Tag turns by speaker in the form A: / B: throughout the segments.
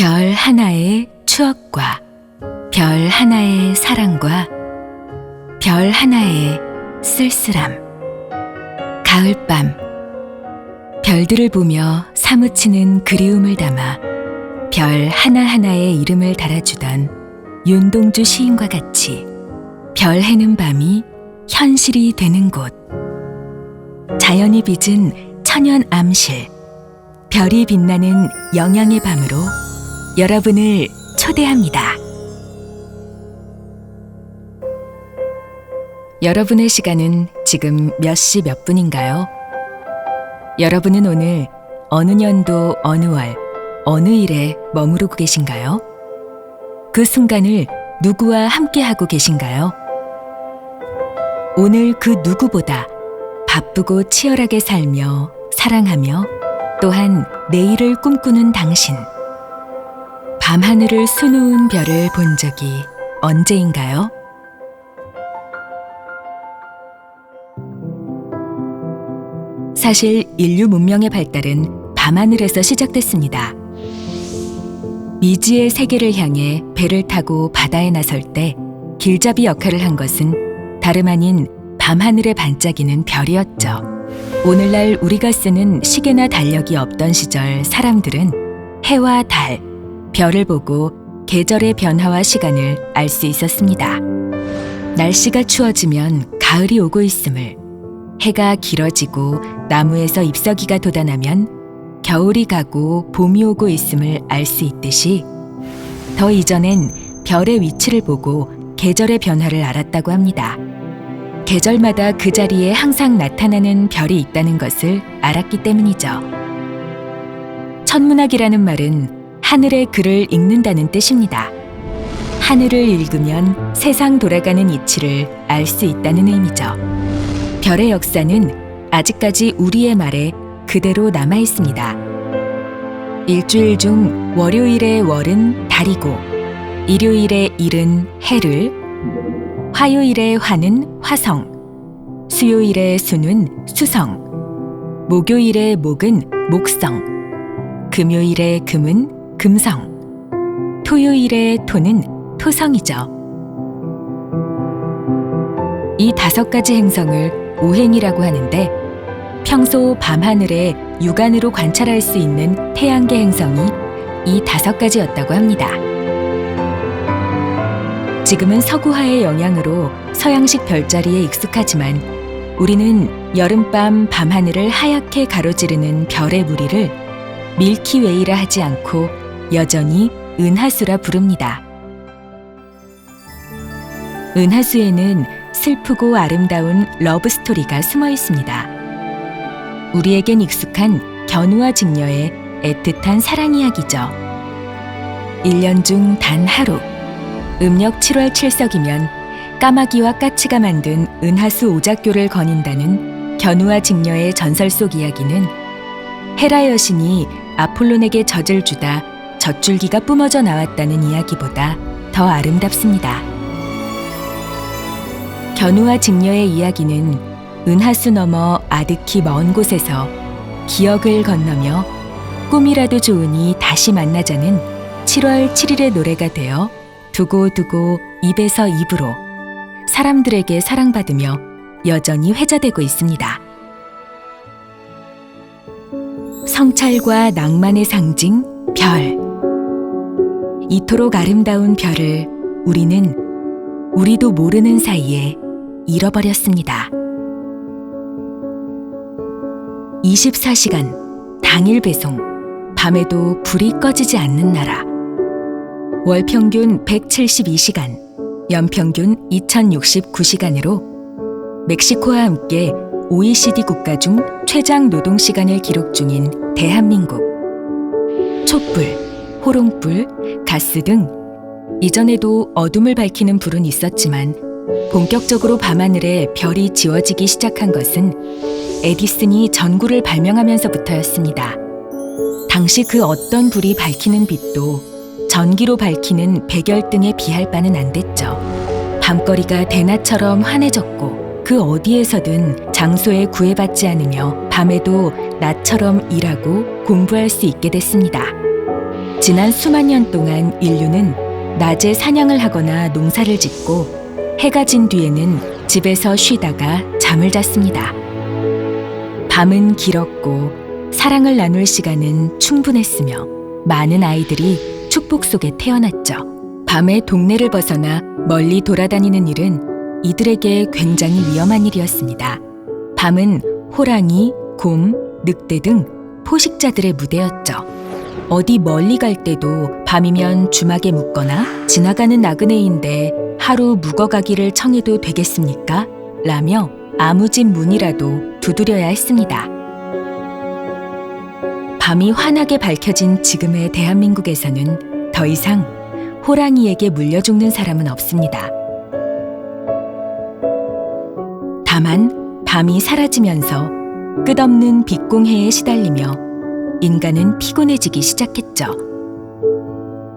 A: 별 하나의 추억과 별 하나의 사랑과 별 하나의 쓸쓸함. 가을밤, 별들을 보며 사무치는 그리움을 담아 별 하나하나의 이름을 달아주던 윤동주 시인과 같이 별 해는 밤이 현실이 되는 곳. 자연이 빚은 천연 암실, 별이 빛나는 영양의 밤으로 여러분을 초대합니다. 여러분의 시간은 지금 몇 시 몇 분인가요? 여러분은 오늘 어느 년도 어느 월 어느 일에 머무르고 계신가요? 그 순간을 누구와 함께하고 계신가요? 오늘 그 누구보다 바쁘고 치열하게 살며 사랑하며 또한 내일을 꿈꾸는 당신. 밤하늘을 수놓은 별을 본 적이 언제인가요? 사실 인류 문명의 발달은 밤하늘에서 시작됐습니다. 미지의 세계를 향해 배를 타고 바다에 나설 때 길잡이 역할을 한 것은 다름 아닌 밤하늘에 반짝이는 별이었죠. 오늘날 우리가 쓰는 시계나 달력이 없던 시절 사람들은 해와 달, 별을 보고 계절의 변화와 시간을 알 수 있었습니다. 날씨가 추워지면 가을이 오고 있음을, 해가 길어지고 나무에서 잎사귀가 돋아나면 겨울이 가고 봄이 오고 있음을 알 수 있듯이 더 이전엔 별의 위치를 보고 계절의 변화를 알았다고 합니다. 계절마다 그 자리에 항상 나타나는 별이 있다는 것을 알았기 때문이죠. 천문학이라는 말은 하늘의 글을 읽는다는 뜻입니다. 하늘을 읽으면 세상 돌아가는 이치를 알 수 있다는 의미죠. 별의 역사는 아직까지 우리의 말에 그대로 남아 있습니다. 일주일 중 월요일의 월은 달이고, 일요일의 일은 해를, 화요일의 화는 화성, 수요일의 수는 수성, 목요일의 목은 목성, 금요일의 금은 금성, 토요일의 토는 토성이죠. 이 5가지 행성을 오행이라고 하는데 평소 밤하늘에 육안으로 관찰할 수 있는 태양계 행성이 이 5가지였다고 합니다. 지금은 서구화의 영향으로 서양식 별자리에 익숙하지만 우리는 여름밤 밤하늘을 하얗게 가로지르는 별의 무리를 밀키웨이라 하지 않고 여전히 은하수라 부릅니다. 은하수에는 슬프고 아름다운 러브스토리가 숨어 있습니다. 우리에겐 익숙한 견우와 직녀의 애틋한 사랑 이야기죠. 1년 중 단 하루, 음력 7월 7석이면 까마귀와 까치가 만든 은하수 오작교를 거닌다는 견우와 직녀의 전설 속 이야기는 헤라 여신이 아폴론에게 젖을 주다 젖줄기가 뿜어져 나왔다는 이야기보다 더 아름답습니다. 견우와 직녀의 이야기는 은하수 너머 아득히 먼 곳에서 기억을 건너며 꿈이라도 좋으니 다시 만나자는 7월 7일의 노래가 되어 두고두고 입에서 입으로 사람들에게 사랑받으며 여전히 회자되고 있습니다. 성찰과 낭만의 상징 별. 이토록 아름다운 별을 우리도 모르는 사이에 잃어버렸습니다. 24시간 당일 배송, 밤에도 불이 꺼지지 않는 나라. 월 평균 172시간, 연평균 2069시간으로 멕시코와 함께 OECD 국가 중 최장 노동시간을 기록 중인 대한민국. 촛불, 호롱불, 가스 등 이전에도 어둠을 밝히는 불은 있었지만 본격적으로 밤하늘에 별이 지워지기 시작한 것은 에디슨이 전구를 발명하면서부터였습니다. 당시 그 어떤 불이 밝히는 빛도 전기로 밝히는 백열등에 비할 바는 안 됐죠. 밤거리가 대낮처럼 환해졌고 그 어디에서든 장소에 구애받지 않으며 밤에도 낮처럼 일하고 공부할 수 있게 됐습니다. 지난 수만 년 동안 인류는 낮에 사냥을 하거나 농사를 짓고 해가 진 뒤에는 집에서 쉬다가 잠을 잤습니다. 밤은 길었고 사랑을 나눌 시간은 충분했으며 많은 아이들이 축복 속에 태어났죠. 밤에 동네를 벗어나 멀리 돌아다니는 일은 이들에게 굉장히 위험한 일이었습니다. 밤은 호랑이, 곰, 늑대 등 포식자들의 무대였죠. 어디 멀리 갈 때도 밤이면 주막에 묵거나 지나가는 나그네인데 하루 묵어가기를 청해도 되겠습니까? 라며 아무 집 문이라도 두드려야 했습니다. 밤이 환하게 밝혀진 지금의 대한민국에서는 더 이상 호랑이에게 물려 죽는 사람은 없습니다. 다만 밤이 사라지면서 끝없는 빛공해에 시달리며 인간은 피곤해지기 시작했죠.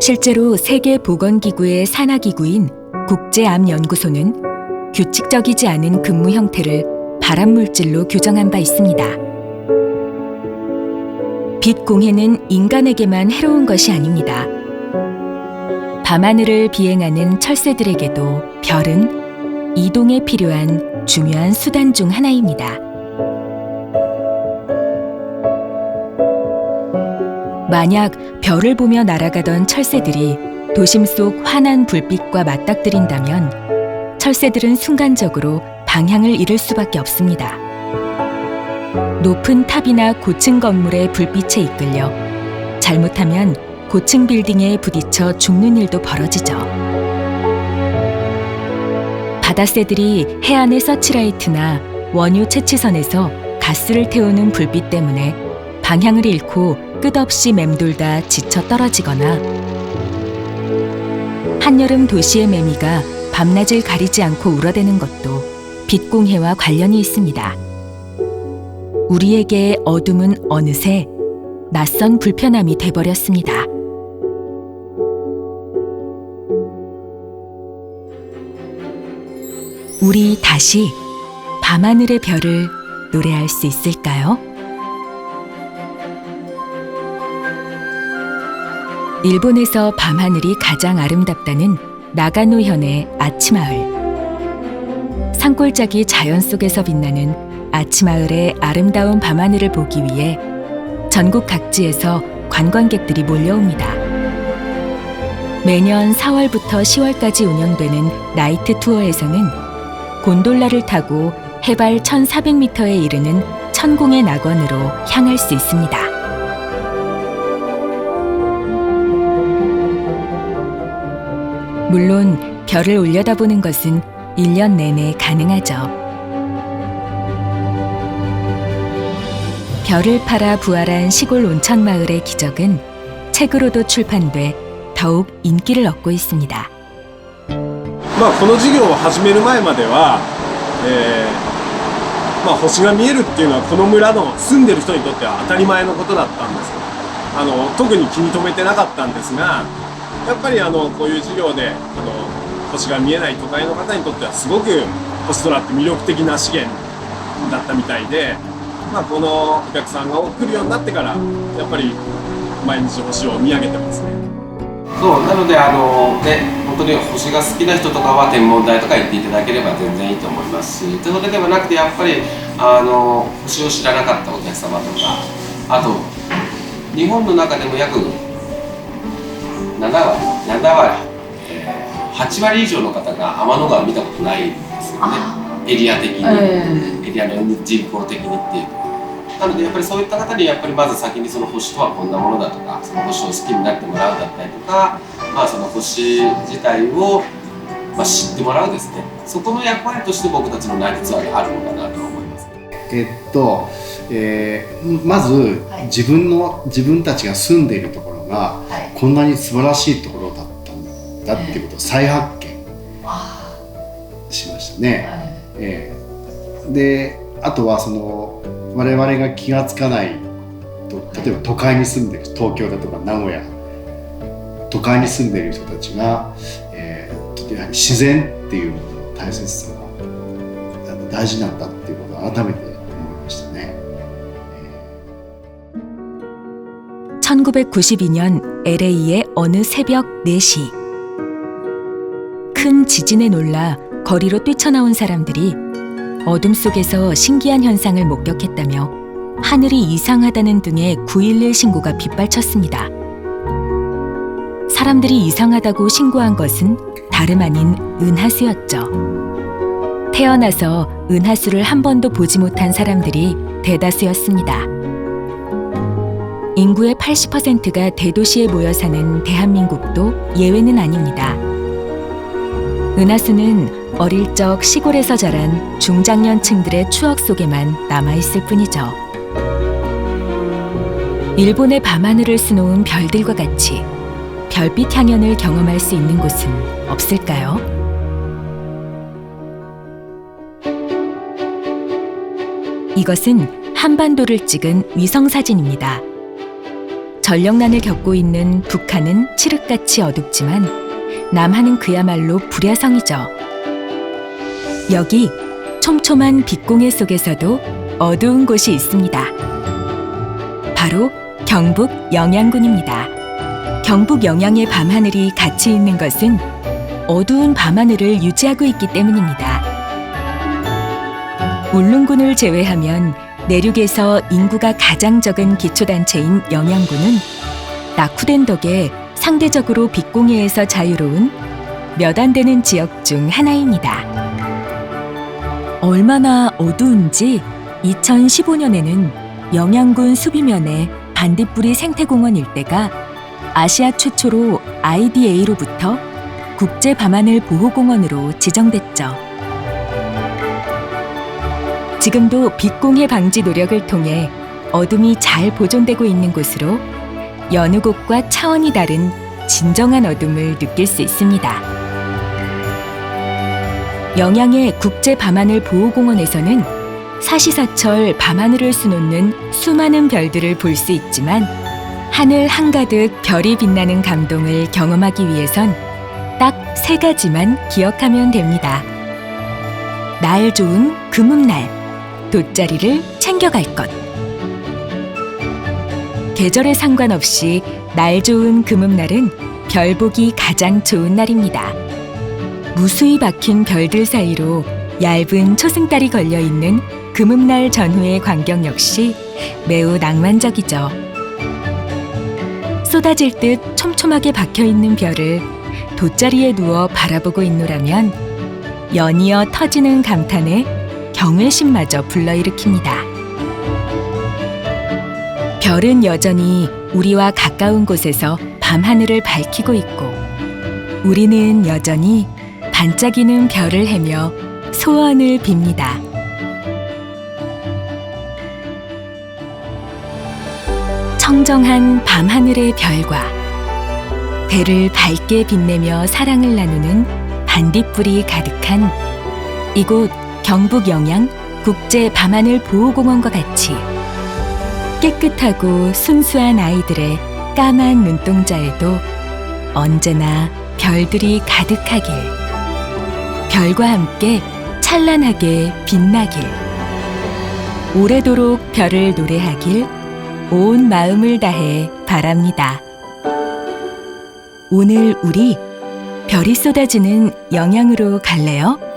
A: 실제로 세계보건기구의 산하기구인 국제암연구소는 규칙적이지 않은 근무 형태를 발암물질로 규정한 바 있습니다. 빛공해는 인간에게만 해로운 것이 아닙니다. 밤하늘을 비행하는 철새들에게도 별은 이동에 필요한 중요한 수단 중 하나입니다. 만약 별을 보며 날아가던 철새들이 도심 속 환한 불빛과 맞닥뜨린다면 철새들은 순간적으로 방향을 잃을 수밖에 없습니다. 높은 탑이나 고층 건물의 불빛에 이끌려 잘못하면 고층 빌딩에 부딪혀 죽는 일도 벌어지죠. 바다새들이 해안의 서치라이트나 원유 채취선에서 가스를 태우는 불빛 때문에 방향을 잃고 끝없이 맴돌다 지쳐 떨어지거나 한여름 도시의 매미가 밤낮을 가리지 않고 울어대는 것도 빛공해와 관련이 있습니다. 우리에게 어둠은 어느새 낯선 불편함이 돼버렸습니다. 우리 다시 밤하늘의 별을 노래할 수 있을까요? 일본에서 밤하늘이 가장 아름답다는 나가노현의 아치마을. 산골짜기 자연 속에서 빛나는 아치마을의 아름다운 밤하늘을 보기 위해 전국 각지에서 관광객들이 몰려옵니다. 매년 4월부터 10월까지 운영되는 나이트 투어에서는 곤돌라를 타고 해발 1,400m에 이르는 천공의 낙원으로 향할 수 있습니다. 물론 별을 올려다보는 것은 1년 내내 가능하죠. 별을 팔아 부활한 시골 온천마을의 기적은 책으로도 출판돼 더욱 인기를 얻고 있습니다.
B: この事業を始める前までは、星が見えるっていうのはこの村の住んでる人にとっては当たり前のことだったんです。特に気に留めてなかったんですが、やっぱりこういう事業で星が見えない都会の方にとってはすごく星空って魅力的な資源だったみたいで、このお客さんが来るようになってからやっぱり毎日星を見上げてますね。
C: そうなので本当に星が好きな人とかは天文台とか行っていただければ全然いいと思いますし、ということではなくてやっぱり星を知らなかったお客様とか、あと日本の中でも約7割、8割以上の方が天の川見たことないんですよね。エリア的に、エリアの人口的にっていう。なのでやっぱりそういった方にやっぱりまず先にその星とはこんなものだとか、その星を好きになってもらうだったりとか、その星自体を知ってもらうですね。そこの役割として僕たちのナイトツアーがあるのかなと思います。
D: まず自分たちが住んでいるところがこんなに素晴らしいところだったんだっていうことを再発見しましたね。であとは我々が気がつかないと、例えば都会に住んでる東京だとか名古屋、都会に住んでいる人たちが、やはり自然っていうものの大切さが大事なんだっていうことを改めて思いましたね。
A: 1992년 LA의 어느 새벽 4시. 큰 지진에 놀라 거리로 뛰쳐나온 사람들이 어둠 속에서 신기한 현상을 목격했다며 하늘이 이상하다는 등의 911 신고가 빗발쳤습니다. 사람들이 이상하다고 신고한 것은 다름 아닌 은하수였죠. 태어나서 은하수를 한 번도 보지 못한 사람들이 대다수였습니다. 인구의 80%가 대도시에 모여 사는 대한민국도 예외는 아닙니다. 은하수는 어릴 적 시골에서 자란 중장년층들의 추억 속에만 남아있을 뿐이죠. 일본의 밤하늘을 수놓은 별들과 같이 별빛 향연을 경험할 수 있는 곳은 없을까요? 이것은 한반도를 찍은 위성사진입니다. 전력난을 겪고 있는 북한은 칠흑같이 어둡지만 남한은 그야말로 불야성이죠. 여기 촘촘한 빛공해 속에서도 어두운 곳이 있습니다. 바로 경북 영양군입니다. 경북 영양의 밤하늘이 같이 있는 것은 어두운 밤하늘을 유지하고 있기 때문입니다. 울릉군을 제외하면 내륙에서 인구가 가장 적은 기초단체인 영양군은 낙후된 덕에 상대적으로 빛공해에서 자유로운 몇 안 되는 지역 중 하나입니다. 얼마나 어두운지 2015년에는 영양군 수비면의 반딧불이 생태공원 일대가 아시아 최초로 IDA로부터 국제 밤하늘 보호공원으로 지정됐죠. 지금도 빛공해 방지 노력을 통해 어둠이 잘 보존되고 있는 곳으로 여느 곳과 차원이 다른 진정한 어둠을 느낄 수 있습니다. 영양의 국제 밤하늘 보호공원에서는 사시사철 밤하늘을 수놓는 수많은 별들을 볼 수 있지만 하늘 한가득 별이 빛나는 감동을 경험하기 위해선 딱 3가지만 기억하면 됩니다. 날 좋은 금음날, 돗자리를 챙겨갈 것. 계절에 상관없이 날 좋은 금음날은 별 보기 가장 좋은 날입니다. 무수히 박힌 별들 사이로 얇은 초승달이 걸려있는 금음날 전후의 광경 역시 매우 낭만적이죠. 쏟아질 듯 촘촘하게 박혀있는 별을 돗자리에 누워 바라보고 있노라면 연이어 터지는 감탄에 경외심마저 불러일으킵니다. 별은 여전히 우리와 가까운 곳에서 밤하늘을 밝히고 있고 우리는 여전히 반짝이는 별을 헤며 소원을 빕니다. 청정한 밤하늘의 별과 배를 밝게 빛내며 사랑을 나누는 반딧불이 가득한 이곳 경북 영양 국제 밤하늘 보호공원과 같이 깨끗하고 순수한 아이들의 까만 눈동자에도 언제나 별들이 가득하길, 별과 함께 찬란하게 빛나길, 오래도록 별을 노래하길 온 마음을 다해 바랍니다. 오늘 우리 별이 쏟아지는 영양으로 갈래요?